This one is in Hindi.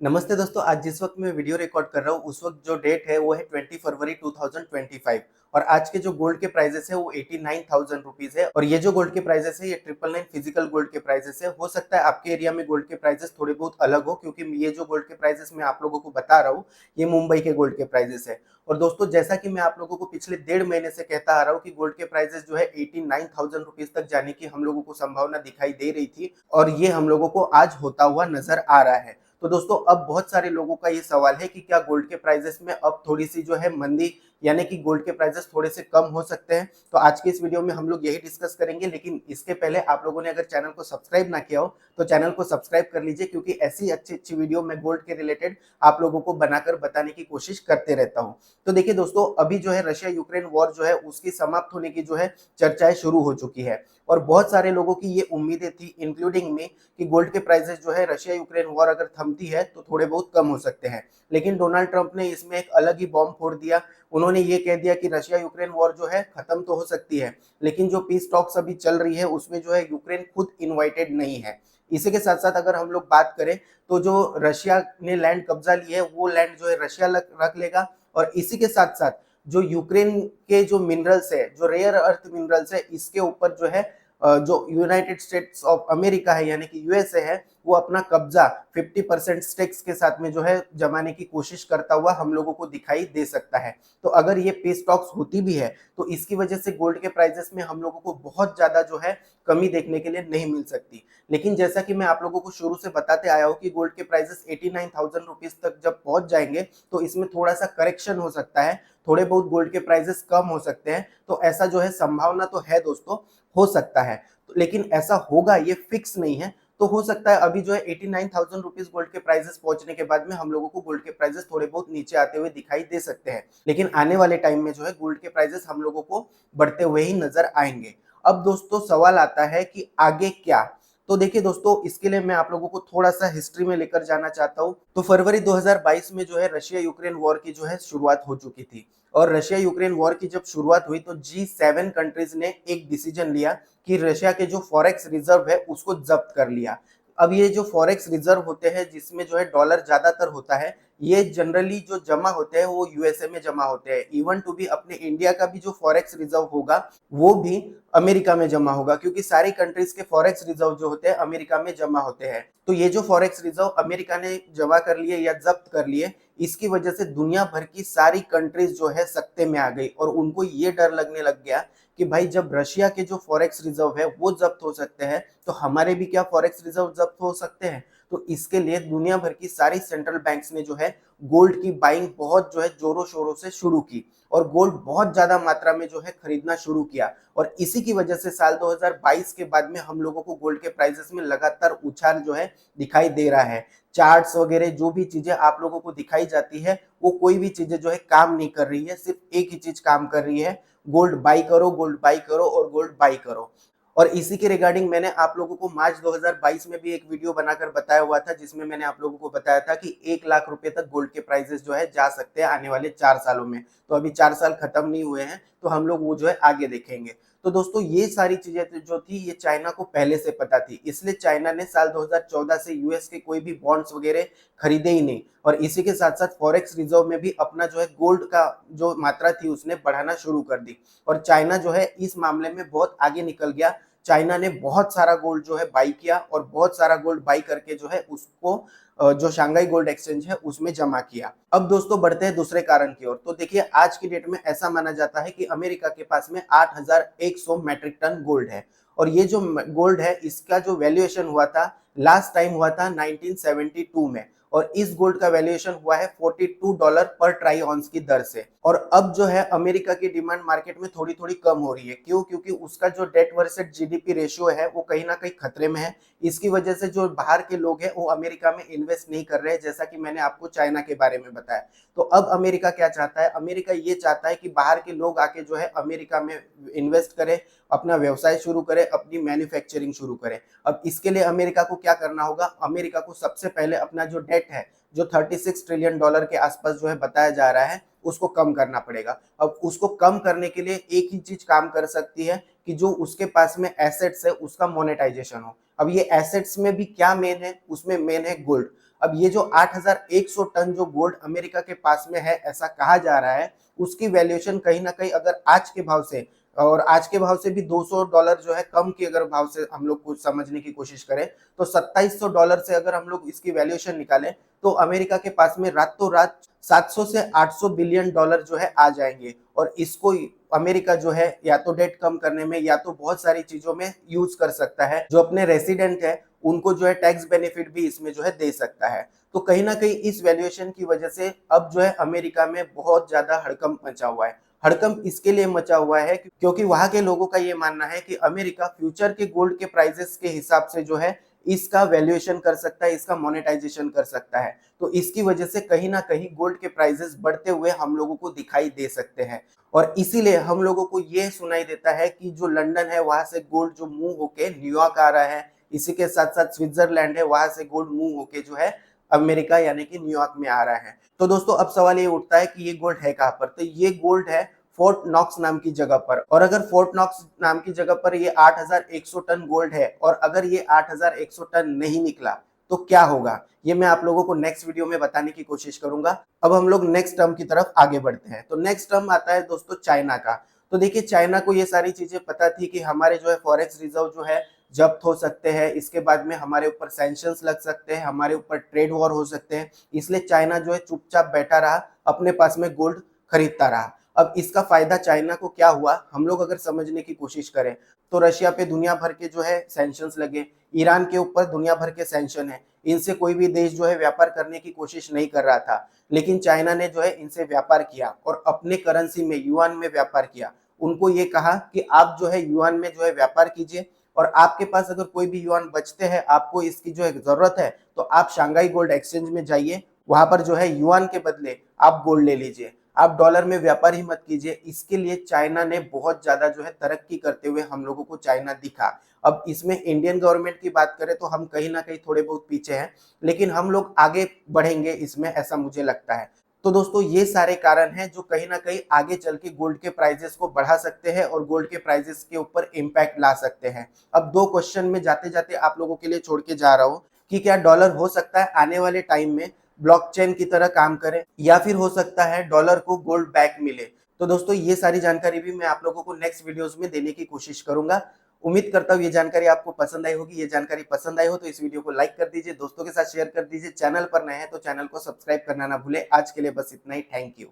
नमस्ते दोस्तों, आज जिस वक़्त मैं वीडियो रिकॉर्ड कर रहा हूँ, उस वक़्त जो डेट है वो है 20 फरवरी 2025 और आज के जो गोल्ड के प्राइसेज़ है वो 89,000 रुपीज़ है और ये जो गोल्ड के प्राइसेज़ है ये 999 फिजिकल गोल्ड के प्राइसेज़ है। हो सकता है आपके एरिया में गोल्ड के प्राइसेज़ थोड़े बहुत अलग हो क्योंकि ये जो गोल्ड के प्राइसेज़ मैं आप लोगों को बता रहा हूँ, ये मुंबई के गोल्ड के प्राइसेज़ है। और दोस्तों जैसा कि मैं आप लोगों को पिछले डेढ़ महीने से कहता आ रहा हूँ कि गोल्ड के प्राइसेज़ जो है 89,000 रुपीज़ तक जाने की हम लोगों को संभावना दिखाई दे रही थी और ये हम लोगों को आज होता हुआ नज़र आ रहा है। तो दोस्तों अब बहुत सारे लोगों का ये सवाल है कि क्या गोल्ड के प्राइसेस में अब थोड़ी सी जो है मंदी यानी कि गोल्ड के प्राइसेस थोड़े से कम हो सकते हैं। तो आज के इस वीडियो में हम लोग यही डिस्कस करेंगे, लेकिन इसके पहले आप लोगों ने अगर चैनल को सब्सक्राइब ना किया हो तो चैनल को सब्सक्राइब कर लीजिए, क्योंकि ऐसी अच्छी अच्छी वीडियो मैं गोल्ड के रिलेटेड आप लोगों को बनाकर बताने की कोशिश करते रहता हूँ। तो देखिए दोस्तों, अभी जो है रशिया यूक्रेन वॉर जो है उसकी समाप्त होने की जो है चर्चाएं शुरू हो चुकी है और बहुत सारे लोगों की ये उम्मीदें थी, इंक्लूडिंग मी, कि गोल्ड के प्राइसेस जो है रशिया यूक्रेन वॉर अगर थमती है तो थोड़े बहुत कम हो सकते हैं। लेकिन डोनाल्ड ट्रंप ने इसमें एक अलग ही बॉम्ब फोड़ दिया। उन्होंने ये कह दिया कि रशिया यूक्रेन वॉर जो है खत्म तो हो सकती है, लेकिन जो पीस टॉक्स अभी चल रही है उसमें जो है यूक्रेन खुद इन्वाइटेड नहीं है। इसी के साथ साथ अगर हम लोग बात करें तो जो रशिया ने लैंड कब्जा ली है वो लैंड जो है रशिया रख लेगा और इसी के साथ साथ जो यूक्रेन के जो मिनरल्स है, जो रेयर अर्थ मिनरल्स है, इसके ऊपर जो है जो यूनाइटेड स्टेट्स ऑफ अमेरिका है यानी कि यूएसए है, वो अपना कब्जा 50% स्टेक्स के साथ में जो है जमाने की कोशिश करता हुआ हम लोगों को दिखाई दे सकता है। तो अगर ये पीस टॉक्स होती भी है तो इसकी वजह से गोल्ड के प्राइसेस में हम लोगों को बहुत ज्यादा जो है कमी देखने के लिए नहीं मिल सकती। लेकिन जैसा कि मैं आप लोगों को शुरू से बताते आया हूँ कि गोल्ड के प्राइसेस 89,000 रुपीज तक जब पहुंच जाएंगे तो इसमें थोड़ा सा करेक्शन हो सकता है, थोड़े बहुत गोल्ड के प्राइसेस कम हो सकते हैं। तो ऐसा जो है संभावना तो है दोस्तों, हो सकता है, लेकिन ऐसा होगा ये फिक्स नहीं है। तो हो सकता है अभी जो है 89,000 रुपीज गोल्ड के प्राइसेस पहुंचने के बाद में हम लोगों को गोल्ड के प्राइसेस थोड़े बहुत नीचे आते हुए दिखाई दे सकते हैं, लेकिन आने वाले टाइम में जो है गोल्ड के प्राइसेस हम लोगों को बढ़ते हुए ही नजर आएंगे। अब दोस्तों सवाल आता है कि आगे क्या। तो देखिए दोस्तों, इसके लिए मैं आप लोगों को थोड़ा सा हिस्ट्री में लेकर जाना चाहता हूँ। तो फरवरी 2022 में जो है रशिया यूक्रेन वॉर की जो है शुरुआत हो चुकी थी और रशिया यूक्रेन वॉर की जब शुरुआत हुई तो G7 कंट्रीज ने एक डिसीजन लिया कि रशिया के जो फॉरेक्स रिजर्व है उसको जब्त कर लिया। अब ये जो फॉरेक्स रिजर्व होते हैं जिसमें जो है डॉलर ज्यादातर होता है, ये जनरली जो जमा होते हैं वो यूएसए में जमा होते हैं। इवन टू भी अपने इंडिया का भी जो फॉरेक्स रिजर्व होगा वो भी अमेरिका में जमा होगा, क्योंकि सारी कंट्रीज के फॉरेक्स रिजर्व जो होते हैं अमेरिका में जमा होते हैं। तो ये जो फॉरेक्स रिजर्व अमेरिका ने जमा कर लिए या जब्त कर लिए, इसकी वजह से दुनिया भर की सारी कंट्रीज जो है सकते में आ गई और उनको ये डर लगने लग गया कि भाई जब रशिया के जो फॉरेक्स रिजर्व है वो जब्त हो सकते हैं तो हमारे भी क्या फॉरेक्स रिजर्व जब्त हो सकते हैं। तो इसके लिए दुनिया भर की सारी सेंट्रल बैंक्स ने जो है गोल्ड की बाइंग बहुत जो है जोरों शोरों से शुरू की और गोल्ड बहुत ज्यादा मात्रा में जो है खरीदना शुरू किया और इसी की वजह से साल 2022 के बाद में हम लोगों को गोल्ड के प्राइसेस में लगातार उछाल जो है दिखाई दे रहा है। चार्ट्स वगैरह जो भी चीजें आप लोगों को दिखाई जाती है वो कोई भी चीजें जो है काम नहीं कर रही है, सिर्फ एक ही चीज काम कर रही है, गोल्ड बाई करो, गोल्ड बाई करो और गोल्ड बाई करो। और इसी के रिगार्डिंग मैंने आप लोगों को मार्च 2022 में भी एक वीडियो बनाकर बताया हुआ था जिसमें मैंने आप लोगों को बताया था कि 1 लाख रुपए तक गोल्ड के प्राइसेस जो है जा सकते हैं आने वाले 4 सालों में। तो अभी 4 साल खत्म नहीं हुए हैं तो हम लोग वो जो है आगे देखेंगे। तो दोस्तों ये सारी चीजें जो थी ये चाइना को पहले से पता थी, इसलिए चाइना ने साल 2014 से यूएस के कोई भी बॉन्ड्स वगैरह खरीदे ही नहीं और इसी के साथ साथ फॉरेक्स रिजर्व में भी अपना जो है गोल्ड का जो मात्रा थी उसने बढ़ाना शुरू कर दी और चाइना जो है इस मामले में बहुत आगे निकल गया। चाइना ने बहुत सारा गोल्ड जो है बाई किया और बहुत सारा गोल्ड बाई करके जो है उसको जो शंघाई गोल्ड एक्सचेंज है उसमें जमा किया। अब दोस्तों बढ़ते हैं दूसरे कारण की ओर। तो देखिए आज की डेट में ऐसा माना जाता है कि अमेरिका के पास में 8,100 मैट्रिक टन गोल्ड है और ये जो गोल्ड है इसका जो वैल्यूएशन हुआ था लास्ट टाइम हुआ था 1972 में और इस गोल्ड का वैल्यूएशन हुआ है $42 पर ट्राई ऑन्स की दर से। और अब जो है अमेरिका की डिमांड मार्केट में थोड़ी थोड़ी कम हो रही है। क्यों? क्योंकि उसका जो डेट वर्सेस जीडीपी रेशियो है वो कहीं ना कहीं खतरे में है। इसकी वजह से जो बाहर के लोग हैं वो अमेरिका में इन्वेस्ट नहीं कर रहे हैं, जैसा कि मैंने आपको चाइना के बारे में बताया। तो अब अमेरिका क्या चाहता है? अमेरिका ये चाहता है कि बाहर के लोग आके जो है अमेरिका में इन्वेस्ट करें, अपना व्यवसाय शुरू करें, अपनी मैन्युफैक्चरिंग शुरू करें। अब इसके लिए अमेरिका को क्या करना होगा? अमेरिका को सबसे पहले अपना जो डेट है जो $36 ट्रिलियन के आसपास जो है बताया जा रहा है उसको कम करना पड़ेगा। अब उसको कम करने के लिए एक ही चीज काम कर सकती है कि जो उसके पास में एसेट्स है उसका मोनेटाइजेशन हो। अब ये एसेट्स में भी क्या मेन है? उसमें मेन है गोल्ड। अब ये जो 8,100 टन जो गोल्ड अमेरिका के पास में है ऐसा कहा जा रहा है, उसकी वैल्यूएशन कहीं ना कहीं अगर आज के भाव से, और आज के भाव से भी $200 जो है कम की अगर भाव से हम लोग कुछ समझने की कोशिश करें, तो $2700 से अगर हम लोग इसकी वैल्यूएशन निकालें तो अमेरिका के पास में रातों रात 700 से 800 बिलियन डॉलर जो है आ जाएंगे। और इसको अमेरिका जो है या तो डेट कम करने में या तो बहुत सारी चीजों में यूज कर सकता है। जो अपने रेसिडेंट है उनको जो है टैक्स बेनिफिट भी इसमें जो है दे सकता है। तो कहीं ना कहीं इस वैल्यूएशन की वजह से अब जो है अमेरिका में बहुत ज्यादा हड़कंप मचा हुआ है। हड़कंप इसके लिए मचा हुआ है क्योंकि वहां के लोगों का ये मानना है कि अमेरिका फ्यूचर के गोल्ड के प्राइसेस के हिसाब से जो है इसका वैल्यूएशन कर सकता है, इसका मोनेटाइजेशन कर सकता है। तो इसकी वजह से कहीं ना कहीं गोल्ड के प्राइसेस बढ़ते हुए हम लोगों को दिखाई दे सकते हैं। और इसीलिए हम लोगों को ये सुनाई देता है कि जो लंदन है वहां से गोल्ड जो मूव होके न्यूयॉर्क आ रहा है, इसी के साथ साथ स्विट्जरलैंड है वहां से गोल्ड मूव होके जो है अमेरिका यानी कि न्यूयॉर्क में आ रहा है। तो दोस्तों अब सवाल ये उठता है कि ये गोल्ड है कहाँ पर? तो ये गोल्ड है फोर्ट नॉक्स नाम की जगह पर। और अगर फोर्ट नॉक्स नाम की जगह पर ये 8,100 टन गोल्ड है और अगर ये 8,100 टन नहीं निकला तो क्या होगा, ये मैं आप लोगों को नेक्स्ट वीडियो में बताने की कोशिश करूंगा। अब हम लोग नेक्स्ट टर्म की तरफ आगे बढ़ते हैं। तो नेक्स्ट टर्म आता है दोस्तों चाइना का। तो देखिए चाइना को ये सारी चीजें पता थी कि हमारे जो है फॉरेक्स रिजर्व जो है जब्त हो सकते हैं, इसके बाद में हमारे ऊपर सैंक्शंस लग सकते हैं, हमारे ऊपर ट्रेड वॉर हो सकते हैं। इसलिए चाइना जो है चुपचाप बैठा रहा, अपने पास में गोल्ड खरीदता रहा। अब इसका फायदा चाइना को क्या हुआ, हम लोग अगर समझने की कोशिश करें तो रशिया पे दुनिया भर के जो है सैंक्शंस लगे, ईरान के ऊपर दुनिया भर के सैंक्शन है, इनसे कोई भी देश जो है व्यापार करने की कोशिश नहीं कर रहा था। लेकिन चाइना ने जो है इनसे व्यापार किया और अपने करेंसी में युआन में व्यापार किया। उनको ये कहा कि आप जो है युआन में जो है व्यापार कीजिए और आपके पास अगर कोई भी युआन बचते हैं, आपको इसकी जो है जरूरत है, तो आप शंघाई गोल्ड एक्सचेंज में जाइए, वहां पर जो है युआन के बदले आप गोल्ड ले लीजिए, आप डॉलर में व्यापार ही मत कीजिए। इसके लिए चाइना ने बहुत ज्यादा जो है तरक्की करते हुए हम लोगों को चाइना दिखा। अब इसमें इंडियन गवर्नमेंट की बात करें तो हम कहीं ना कहीं थोड़े बहुत पीछे हैं, लेकिन हम लोग आगे बढ़ेंगे इसमें, ऐसा मुझे लगता है। तो दोस्तों ये सारे कारण हैं जो कहीं ना कहीं आगे चल के गोल्ड के प्राइजेस को बढ़ा सकते हैं और गोल्ड के प्राइजेस के ऊपर इम्पैक्ट ला सकते हैं। अब दो क्वेश्चन में जाते जाते आप लोगों के लिए छोड़ के जा रहा हूँ कि क्या डॉलर हो सकता है आने वाले टाइम में ब्लॉकचेन की तरह काम करे, या फिर हो सकता है डॉलर को गोल्ड बैक मिले। तो दोस्तों ये सारी जानकारी भी मैं आप लोगों को नेक्स्ट वीडियोस में देने की कोशिश करूंगा। उम्मीद करता हूँ ये जानकारी आपको पसंद आई होगी। ये जानकारी पसंद आई हो तो इस वीडियो को लाइक कर दीजिए, दोस्तों के साथ शेयर कर दीजिए। चैनल पर नए हैं तो चैनल को सब्सक्राइब करना ना भूले। आज के लिए बस इतना ही। Thank you.